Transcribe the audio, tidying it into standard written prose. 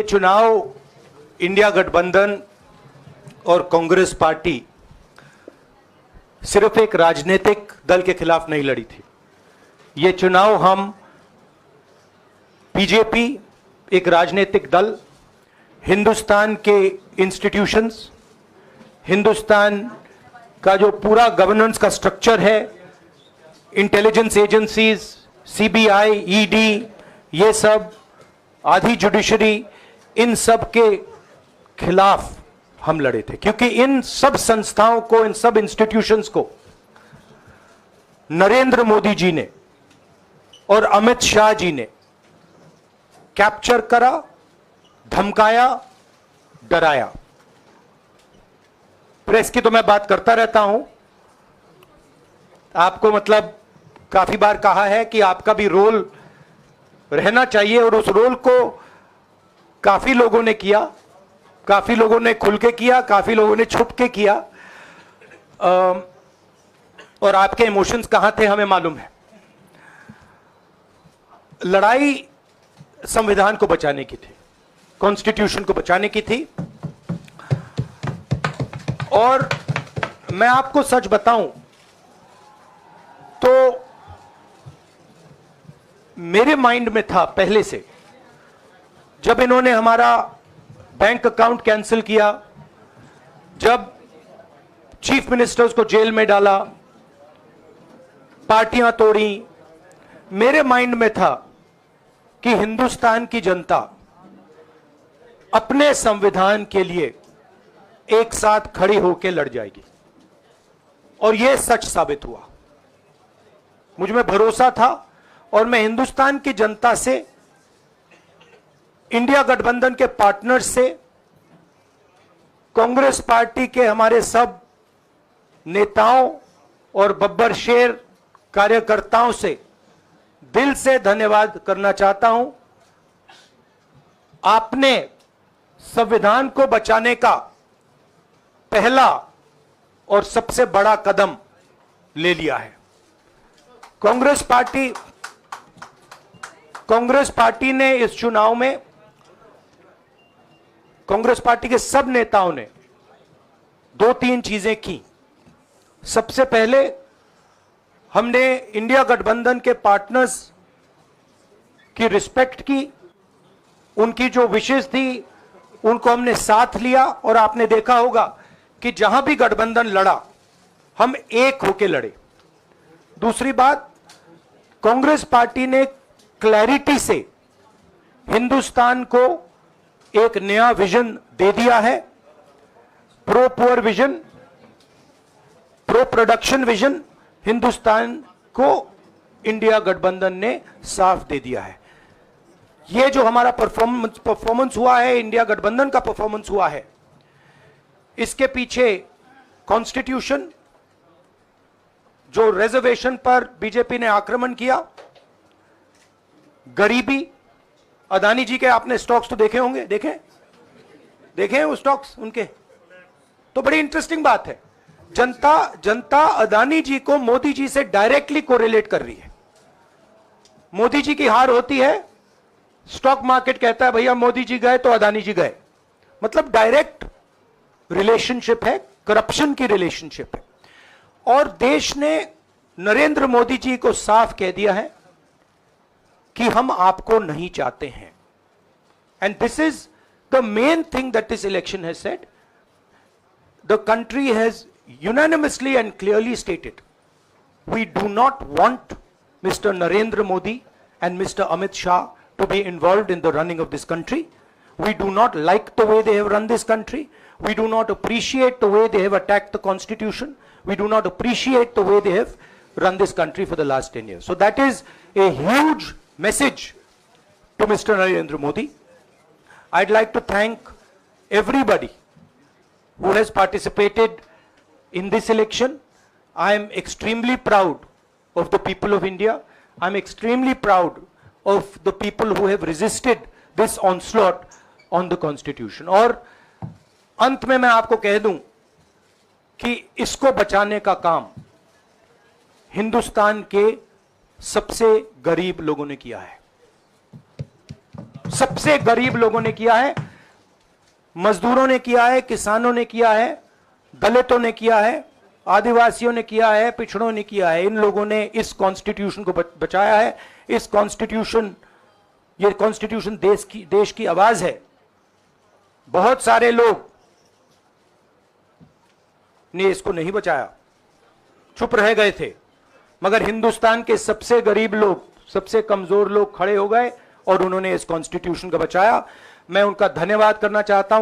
ये चुनाव इंडिया गठबंधन और कांग्रेस पार्टी सिर्फ एक राजनीतिक दल के खिलाफ नहीं लड़ी थी। ये चुनाव हम बीजेपी, एक राजनीतिक दल, हिंदुस्तान के इंस्टीट्यूशंस, हिंदुस्तान का जो पूरा गवर्नेंस का स्ट्रक्चर है, इंटेलिजेंस एजेंसीज, सीबीआई, ईडी, ये सब, आधी जुडिशरी, इन सब के खिलाफ हम लड़े थे, क्योंकि इन सब संस्थाओं को, इन सब इंस्टीट्यूशंस को नरेंद्र मोदी जी ने और अमित शाह जी ने कैप्चर करा, धमकाया, डराया। प्रेस की तो मैं बात करता रहता हूं, आपको मतलब काफी बार कहा है कि आपका भी रोल रहना चाहिए, और उस रोल को काफी लोगों ने किया, काफी लोगों ने खुल के किया, काफी लोगों ने छुप के किया, और आपके इमोशंस कहां थे हमें मालूम है। लड़ाई संविधान को बचाने की थी, कॉन्स्टिट्यूशन को बचाने की थी। और मैं आपको सच बताऊं तो मेरे माइंड में था पहले से, जब इन्होंने हमारा बैंक अकाउंट कैंसिल किया, जब चीफ मिनिस्टर्स को जेल में डाला, पार्टियां तोड़ी, मेरे माइंड में था कि हिंदुस्तान की जनता अपने संविधान के लिए एक साथ खड़ी होकर लड़ जाएगी, और यह सच साबित हुआ। मुझ में भरोसा था, और मैं हिंदुस्तान की जनता से, इंडिया गठबंधन के पार्टनर्स से, कांग्रेस पार्टी के हमारे सब नेताओं और बब्बर शेर कार्यकर्ताओं से दिल से धन्यवाद करना चाहता हूं। आपने संविधान को बचाने का पहला और सबसे बड़ा कदम ले लिया है। कांग्रेस पार्टी ने इस चुनाव में, कांग्रेस पार्टी के सब नेताओं ने 2-3 चीजें की। सबसे पहले हमने इंडिया गठबंधन के पार्टनर्स की रिस्पेक्ट की, उनकी जो विशेष थी उनको हमने साथ लिया, और आपने देखा होगा कि जहां भी गठबंधन लड़ा हम एक होकर लड़े। दूसरी बात, कांग्रेस पार्टी ने क्लैरिटी से हिंदुस्तान को एक नया विजन दे दिया है, pro poor vision, pro production vision. Hindustan को इंडिया गठबंधन ने साफ दे दिया है। यह जो हमारा परफॉर्मेंस हुआ है, इंडिया गठबंधन का परफॉर्मेंस हुआ है, इसके पीछे कॉन्स्टिट्यूशन, जो रिजर्वेशन पर बीजेपी ने आक्रमण किया, गरीबी, अदानी जी के आपने स्टॉक्स तो देखे होंगे, देखे हैं वो स्टॉक्स उनके, तो बड़ी इंटरेस्टिंग बात है। जनता अदानी जी को मोदी जी से डायरेक्टली कोरिलेट कर रही है। मोदी जी की हार होती है, स्टॉक मार्केट कहता है भैया मोदी जी गए तो अदानी जी गए, मतलब डायरेक्ट रिलेशनशिप है, करप्शन की रिलेशनशिप है। और देश ने नरेंद्र मोदी जी को साफ कह दिया है कि हम आपको नहीं चाहते हैं। And this is the main thing that this election has said. The country has unanimously and clearly stated, we do not want Mr. Narendra Modi and Mr. Amit Shah to be involved in the running of this country. We do not like the way they have run this country. We do not appreciate the way they have attacked the constitution. We do not appreciate the way they have run this country for the last 10 years. So that is a huge message to Mr. Narendra Modi. I'd like to thank everybody who has participated in this election. I am extremely proud of the people of India. I am extremely proud of the people who have resisted this onslaught on the constitution. और अंत में मैं आपको कह दूं कि इसको बचाने का काम हिंदुस्तान के सबसे गरीब लोगों ने किया है। सबसे गरीब लोगों ने किया है, मजदूरों ने किया है, किसानों ने किया है, दलितों ने किया है, आदिवासियों ने किया है, पिछड़ों ने किया है। इन लोगों ने इस कॉन्स्टिट्यूशन को बचाया है। इस कॉन्स्टिट्यूशन, ये कॉन्स्टिट्यूशन देश की आवाज है। बहुत सारे लोग ने इसको नहीं बचाया, चुप रह गए थे, मगर हिंदुस्तान के सबसे गरीब लोग, सबसे कमजोर लोग खड़े हो गए और उन्होंने इस कॉन्स्टिट्यूशन को बचाया। मैं उनका धन्यवाद करना चाहता हूं।